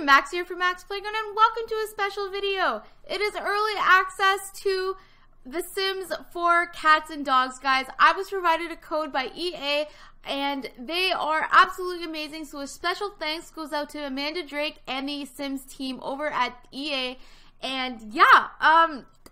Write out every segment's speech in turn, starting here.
Max here from MaksPlayground, and welcome to a special video. It is early access to The Sims for cats and dogs, guys. I was provided a code by EA, and they are absolutely amazing. So a special thanks goes out to Amanda Drake and the Sims team over at EA. And yeah,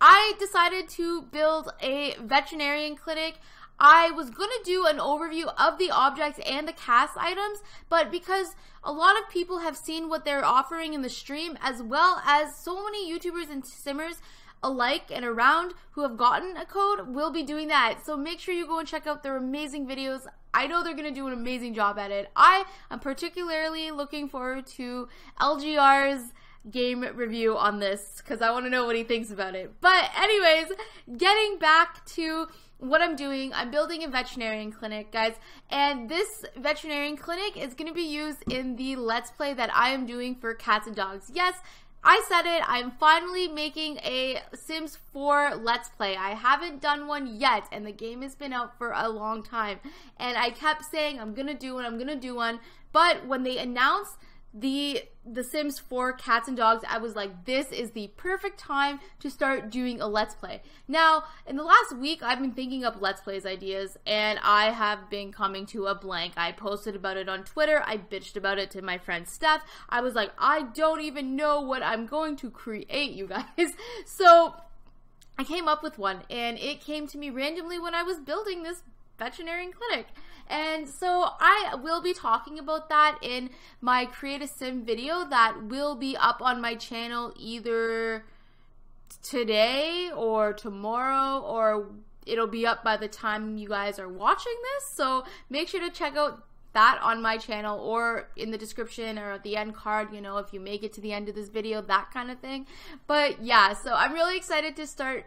I decided to build a veterinarian clinic. I was going to do an overview of the objects and the cast items, but because a lot of people have seen what they're offering in the stream, as well as so many YouTubers and Simmers alike and around who have gotten a code, will be doing that. So make sure you go and check out their amazing videos. I know they're going to do an amazing job at it. I am particularly looking forward to LGR's game review on this because I want to know what he thinks about it. But anyways, getting back to what I'm doing, I'm building a veterinarian clinic, guys, and this veterinarian clinic is going to be used in the Let's Play that I am doing for cats and dogs. Yes, I said it, I'm finally making a Sims 4 Let's Play. I haven't done one yet, and the game has been out for a long time, and I kept saying I'm going to do one, but when they announced the Sims 4 cats and dogs, I was like, this is the perfect time to start doing a Let's Play. Now, in the last week, I've been thinking up Let's Plays ideas, and I have been coming to a blank. I posted about it on Twitter. I bitched about it to my friend Steph. I was like, I don't even know what I'm going to create, you guys. So I came up with one, and it came to me randomly when I was building this veterinarian clinic. And so I will be talking about that in my Create a Sim video that will be up on my channel either today or tomorrow, or it'll be up by the time you guys are watching this. So make sure to check out that on my channel or in the description or at the end card, you know, if you make it to the end of this video, that kind of thing. But yeah, so I'm really excited to start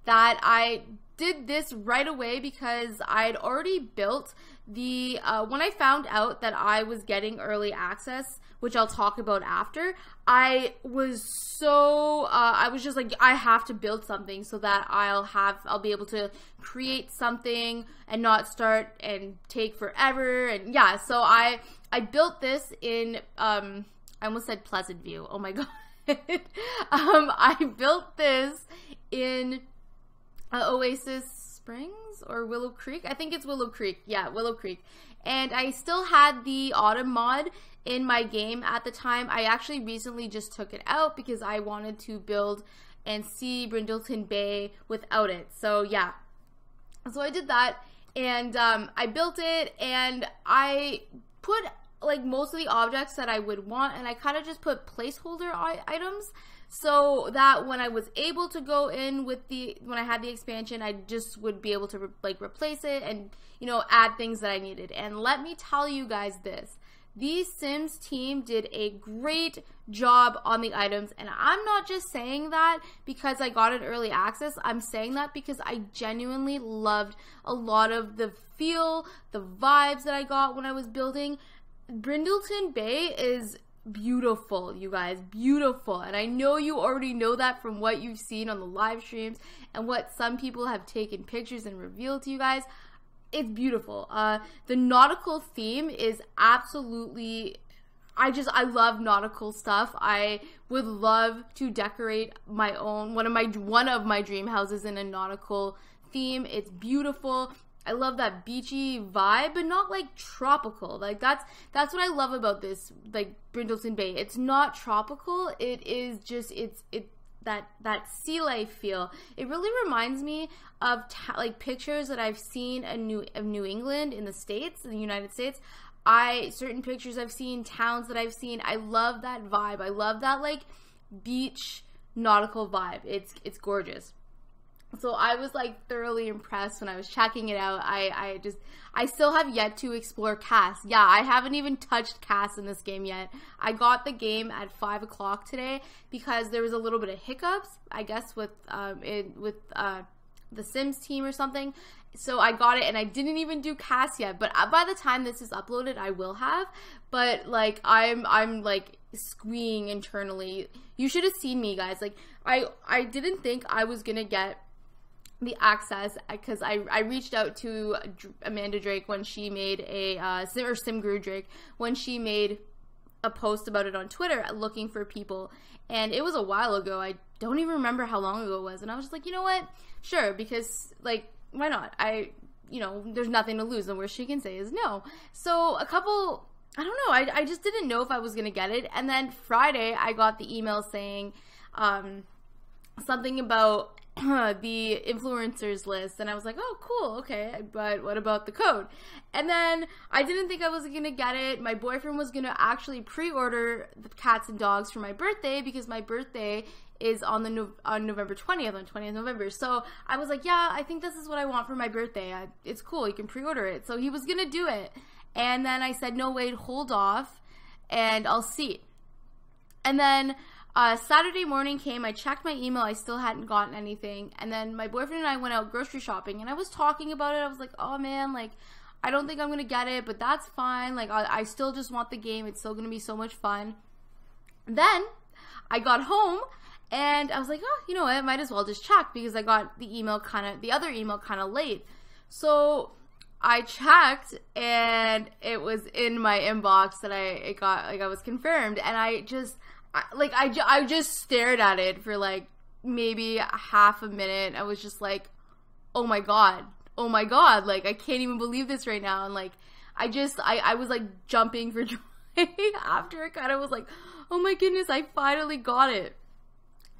that. I did this right away because I'd already built the, when I found out that I was getting early access, which I'll talk about after, I was so, I was just like, I have to build something so that I'll be able to create something and not start and take forever. And yeah, so I built this in, I almost said Pleasant View. Oh my God. I built this in Oasis Springs or Willow Creek. I think it's Willow Creek. Yeah, Willow Creek. And I still had the autumn mod in my game at the time. I actually recently just took it out because I wanted to build and see Brindleton Bay without it. So yeah, so I did that, and I built it, and I put like most of the objects that I would want, and I kind of just put placeholder items so that when I was able to go in with when I had the expansion, I just would be able to replace it and, you know, add things that I needed. And let me tell you guys this, the Sims team did a great job on the items, and I'm not just saying that because I got it early access. I'm saying that because I genuinely loved a lot of the feel, the vibes that I got when I was building. Brindleton Bay is beautiful, you guys, beautiful, and I know you already know that from what you've seen on the live streams and what some people have taken pictures and revealed to you guys. It's beautiful. The nautical theme is absolutely, I love nautical stuff. I would love to decorate my own one of my dream houses in a nautical theme. It's beautiful. I love that beachy vibe, but not like tropical. Like that's what I love about this, like Brindleton Bay. It's not tropical. It is just that sea life feel. It really reminds me of like pictures that I've seen of New England in the States, in the United States. Certain pictures I've seen, towns that I've seen. I love that vibe. I love that like beach nautical vibe. It's gorgeous. So I was like thoroughly impressed when I was checking it out. I still have yet to explore Cass. Yeah, I haven't even touched Cass in this game yet. I got the game at 5 o'clock today because there was a little bit of hiccups, I guess, with the Sims team or something. So I got it, and I didn't even do Cass yet. But by the time this is uploaded, I will have. But like I'm like squeeing internally. You should have seen me, guys. Like I didn't think I was gonna get the access because I reached out to Amanda Drake when she made a SimGuru Drake when she made a post about it on Twitter looking for people, and it was a while ago. I don't even remember how long ago it was, and I was just like, you know what, sure, because like, why not? There's nothing to lose. The worst she can say is no. So I don't know, I just didn't know if I was gonna get it, and then Friday I got the email saying something about the influencers list, and I was like, oh cool, okay, but what about the code? And then I didn't think I was gonna get it. My boyfriend was gonna actually pre-order the cats and dogs for my birthday, because my birthday is on November 20th, on 20th November. So I was like, yeah, I think this is what I want for my birthday. It's cool, you can pre-order it. So he was gonna do it, and then I said, no, wait, hold off, and I'll see. And then Saturday morning came, I checked my email, I still hadn't gotten anything, and then my boyfriend and I went out grocery shopping, and I was talking about it. I was like, oh man, like, I don't think I'm gonna get it, but that's fine, like, I still just want the game, it's still gonna be so much fun. Then, I got home, and I was like, oh, you know what, I might as well just check, because I got the other email kind of late. So, I checked, and it was in my inbox that I was confirmed, and I just stared at it for like maybe half a minute. I was just like, oh my god, like, I can't even believe this right now. And like, I was like jumping for joy after it kind of was like, oh my goodness, I finally got it.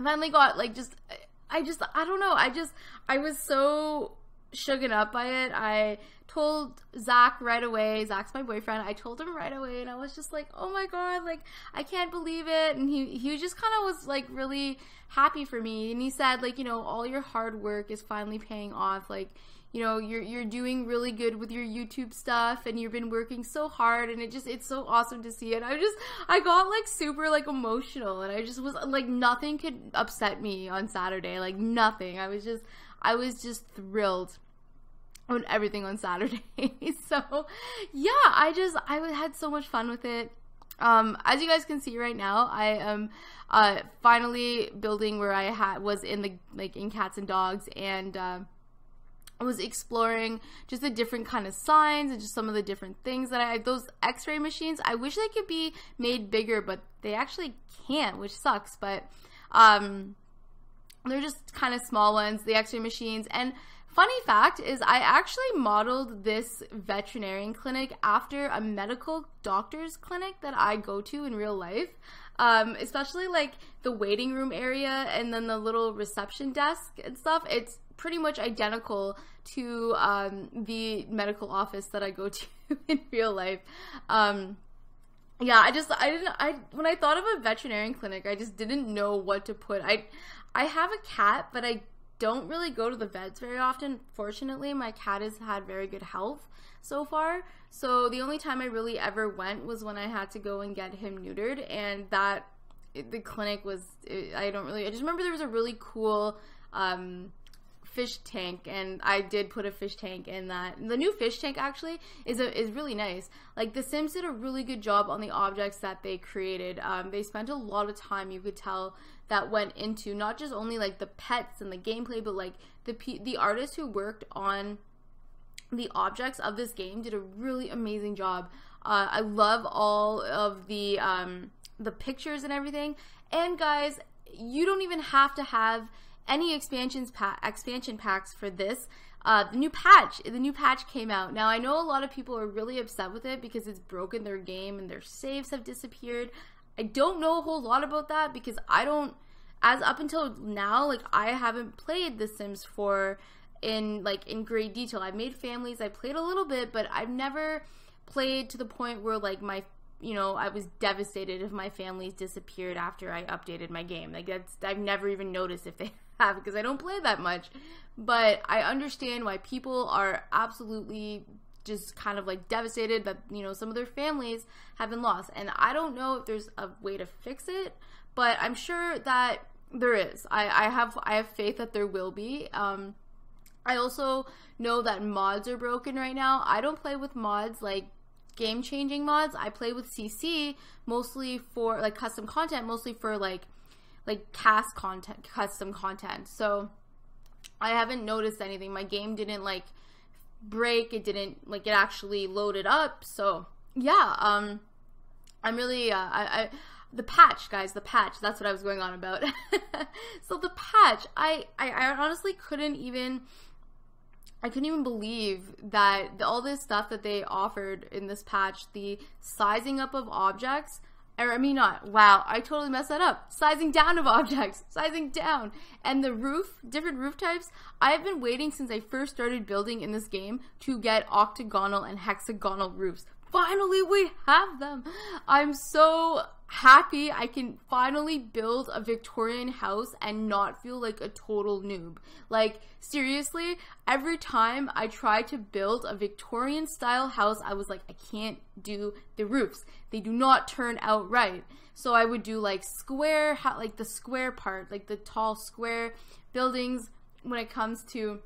Finally got, like, I don't know, I was so shooken up by it. I told Zach right away. Zach's my boyfriend. I told him right away, and I was just like, oh my god, like, I can't believe it. And he just kind of was like really happy for me, and he said, like, all your hard work is finally paying off. Like, you're doing really good with your YouTube stuff, and you've been working so hard, and it's so awesome to see it. I got like super like emotional, and I just was like, nothing could upset me on Saturday, like nothing. I was just thrilled on everything on Saturday. So yeah, I had so much fun with it. As you guys can see right now, I am finally building where I was in cats and dogs, and I was exploring just the different kind of signs and just some of the different things that those x-ray machines, I wish they could be made bigger, but they actually can't, which sucks. But they're just kind of small ones, the x-ray machines. And funny fact is, I actually modeled this veterinarian clinic after a medical doctor's clinic that I go to in real life, especially like the waiting room area and then the little reception desk and stuff. It's pretty much identical to the medical office that I go to in real life. Yeah, when I thought of a veterinarian clinic, I just didn't know what to put. I have a cat, but I don't really go to the vets very often. Fortunately, my cat has had very good health so far. So the only time I really ever went was when I had to go and get him neutered, and the clinic was, I just remember there was a really cool fish tank, and I did put a fish tank in that. The new fish tank actually is really nice. Like, the Sims did a really good job on the objects that they created. They spent a lot of time, you could tell, that went into not just only like the pets and the gameplay, but like the artists who worked on the objects of this game did a really amazing job. I love all of the pictures and everything. And guys, you don't even have to have any expansion packs for this. The new patch came out. Now, I know a lot of people are really upset with it because it's broken their game and their saves have disappeared. I don't know a whole lot about that because as up until now, like, I haven't played The Sims 4 in great detail. I've made families, I played a little bit, but I've never played to the point where like I was devastated if my families disappeared after I updated my game. Like, I've never even noticed if they have, because I don't play that much. But I understand why people are absolutely just kind of like devastated that, some of their families have been lost. And I don't know if there's a way to fix it, but I'm sure that there is. I have faith that there will be. I also know that mods are broken right now. I don't play with mods, like game-changing mods. I play with CC mostly for like custom content, mostly for like cast content, custom content. So I haven't noticed anything. My game didn't like break. It didn't like, it actually loaded up. So yeah, I'm really, the patch, guys, the patch, that's what I was going on about. So the patch, I honestly couldn't even believe that all this stuff that they offered in this patch, the sizing up of objects, or I mean not, wow, I totally messed that up. Sizing down of objects, sizing down. And the roof, different roof types, I've been waiting since I first started building in this game to get octagonal and hexagonal roofs. Finally, we have them. I'm so happy I can finally build a Victorian house and not feel like a total noob. Like, seriously, every time I try to build a Victorian style house, I was like, I can't do the roofs. They do not turn out right. So I would do like square, like the square part, like the tall square buildings when it comes to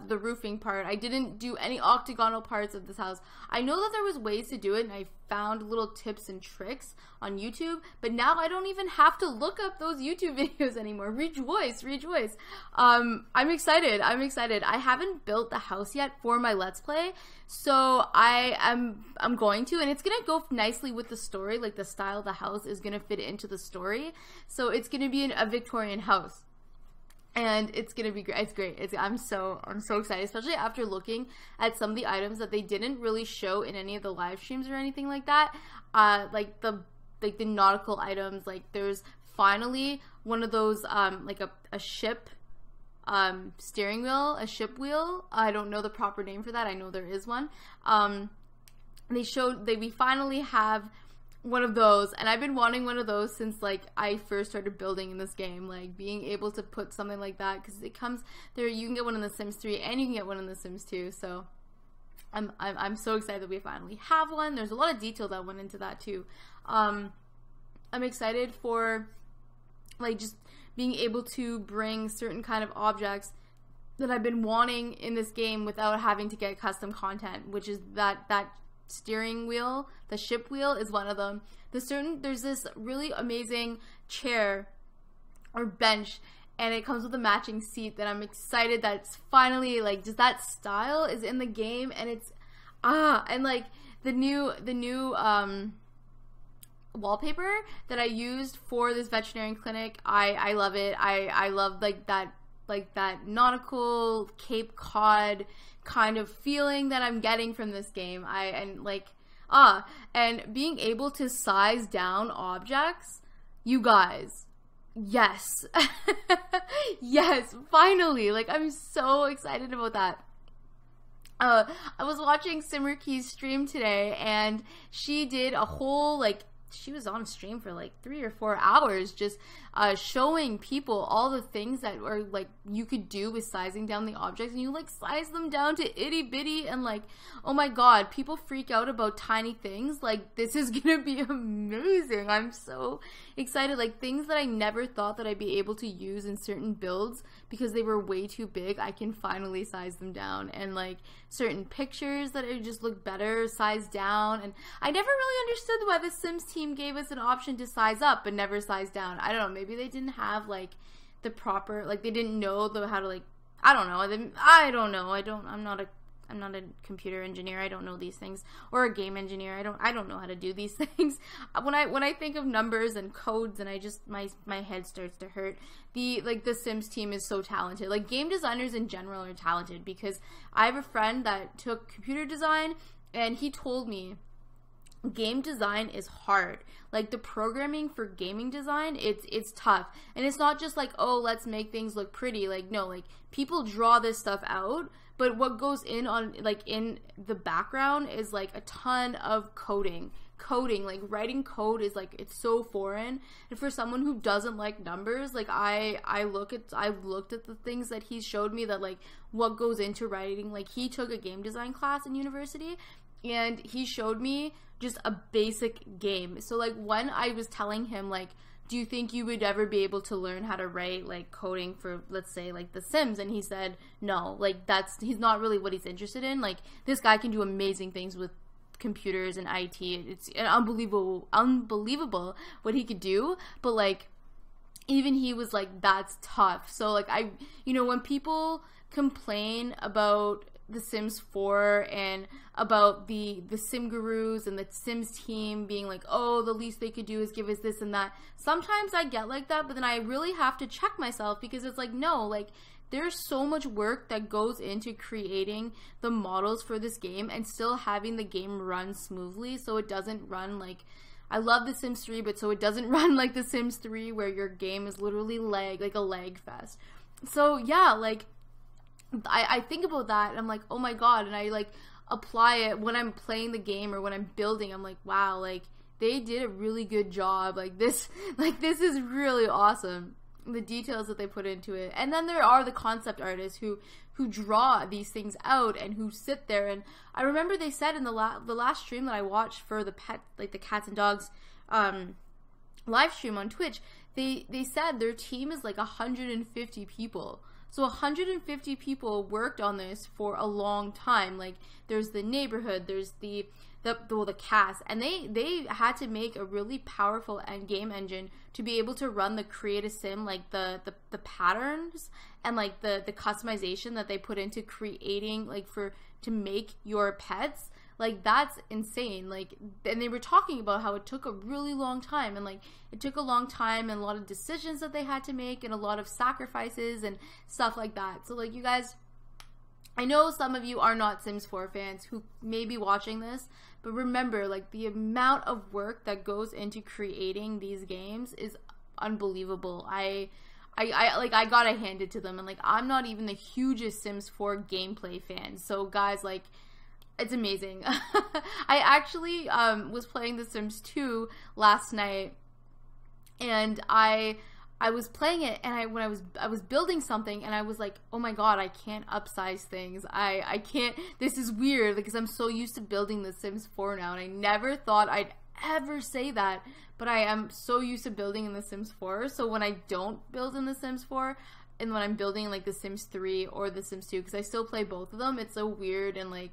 the roofing part. I didn't do any octagonal parts of this house. I know that there was ways to do it, and I found little tips and tricks on YouTube, but now I don't even have to look up those YouTube videos anymore. Rejoice, rejoice. I'm excited. I haven't built the house yet for my Let's Play, so I'm going to, and it's gonna go nicely with the story. Like, the style of the house is gonna fit into the story, so it's gonna be a Victorian house. And it's gonna be great. It's great. I'm so excited, especially after looking at some of the items that they didn't really show in any of the live streams or anything like that. Like the nautical items. Like, there's finally one of those like a ship steering wheel, a ship wheel. I don't know the proper name for that. I know there is one. We finally have one of those, and I've been wanting one of those since like I first started building in this game. Like, being able to put something like that, because it comes there, you can get one in the Sims 3 and you can get one in the Sims 2. So I'm so excited that we finally have one. There's a lot of detail that went into that too. I'm excited for like just being able to bring certain kind of objects that I've been wanting in this game without having to get custom content, which is that steering wheel, the ship wheel is one of them. There's this really amazing chair or bench, and it comes with a matching seat that I'm excited that it's finally, like, just that style is in the game, and it's and like the new wallpaper that I used for this veterinarian clinic, I love it. I love like that nautical Cape Cod kind of feeling that I'm getting from this game. And being able to size down objects, you guys, yes. Yes, finally. Like, I'm so excited about that. I was watching Simmerkey's stream today, and she did a whole, like, she was on stream for like 3 or 4 hours just showing people all the things that are like you could do with sizing down the objects, and you like size them down to itty bitty, and like, oh my god, people freak out about tiny things. Like, this is gonna be amazing. I'm so excited. Like, things that I never thought that I'd be able to use in certain builds because they were way too big, I can finally size them down. And like certain pictures that just look better sized down. And I never really understood why the Sims team gave us an option to size up but never size down. I don't know, maybe they didn't have like the proper, like, they didn't know how to, like, I don't know. I'm not a computer engineer. I don't know these things, or a game engineer. I don't know how to do these things. When I think of numbers and codes, and I just my head starts to hurt. The Sims team is so talented. Like, game designers in general are talented, because I have a friend that took computer design, and he told me game design is hard. Like, the programming for gaming design, it's tough. And it's not just like, oh, let's make things look pretty. Like, no, like, people draw this stuff out, but what goes in on, like, in the background is like a ton of coding, like writing code is like, it's so foreign. And for someone who doesn't like numbers, like, I've looked at the things that he showed me, that like what goes into writing. Like, he took a game design class in university, and he showed me just a basic game. So like, when I was telling him like, do you think you would ever be able to learn how to write like coding for, let's say, like The Sims? And he said no, like, he's not really what he's interested in. Like, this guy can do amazing things with computers and IT. It's unbelievable what he could do, but like, even he was like, that's tough. So like, when people complain about The Sims 4 and about the sim gurus and the Sims team being like, oh, the least they could do is give us this and that. Sometimes I get like that, but then I really have to check myself, because it's like, no, like, there's so much work that goes into creating the models for this game and still having the game run smoothly, so it doesn't run like, I love The Sims 3, but so it doesn't run like The Sims 3 where your game is literally like a lag fest. So yeah, like, I think about that and I'm like, oh my god, and I like apply it when I'm playing the game or when I'm building. I'm like, wow, like, they did a really good job. Like this is really awesome, the details that they put into it. And then there are the concept artists who draw these things out and who sit there. And I remember they said in the last stream that I watched for the pet, like the cats and dogs live stream on Twitch, they said their team is like 150 people. So 150 people worked on this for a long time. Like, there's the neighborhood, there's the cast, and they had to make a really powerful game engine to be able to run the create a sim, like the patterns and like the customization that they put into creating, like, to make your pets. Like, that's insane. Like, and they were talking about how it took a really long time, and like, it took a long time and a lot of decisions that they had to make and a lot of sacrifices and stuff like that. So like, you guys, I know some of you are not Sims 4 fans who may be watching this, but remember, like, the amount of work that goes into creating these games is unbelievable. I gotta hand it to them. And like, I'm not even the hugest Sims 4 gameplay fan, so guys, like, it's amazing. I actually was playing The Sims 2 last night, and I was playing it, and I was building something, and I was like, oh my god, I can't upsize things. I can't. This is weird, because I'm so used to building The Sims 4 now, and I never thought I'd ever say that, but I am so used to building in The Sims 4. So when I don't build in The Sims 4, and when I'm building like The Sims 3 or The Sims 2, because I still play both of them, it's so weird, and like,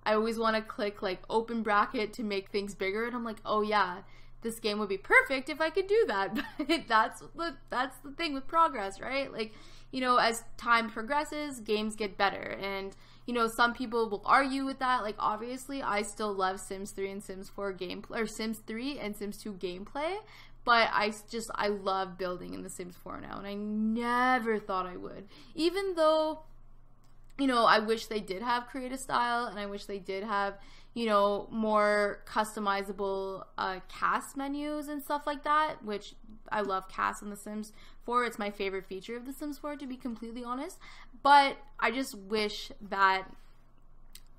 I always want to click like open bracket to make things bigger, and I'm like, oh yeah, this game would be perfect if I could do that. But that's the thing with progress, right? Like, you know, as time progresses, games get better, and you know, some people will argue with that. Like, obviously, I still love Sims 3 and Sims 4 gameplay, or Sims 3 and Sims 2 gameplay, but I love building in The Sims 4 now, and I never thought I would, even though, you know, I wish they did have creative style, and I wish they did have, you know, more customizable cast menus and stuff like that, which I love cast in The Sims 4. It's my favorite feature of The Sims 4, to be completely honest. But I just wish that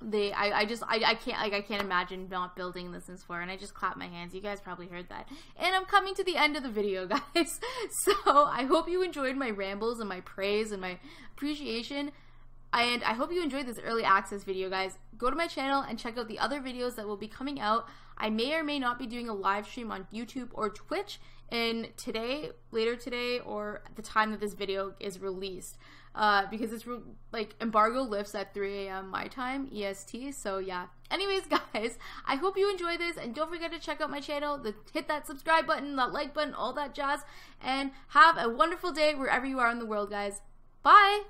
I can't imagine not building The Sims 4, and I just clap my hands. You guys probably heard that. And I'm coming to the end of the video, guys. So I hope you enjoyed my rambles and my praise and my appreciation. And I hope you enjoyed this early access video, guys. Go to my channel and check out the other videos that will be coming out. I may or may not be doing a live stream on YouTube or Twitch later today, or at the time that this video is released. Because it's like, embargo lifts at 3 a.m. my time, EST. So yeah. Anyways, guys, I hope you enjoyed this, and don't forget to check out my channel, hit that subscribe button, that like button, all that jazz, and have a wonderful day wherever you are in the world, guys. Bye!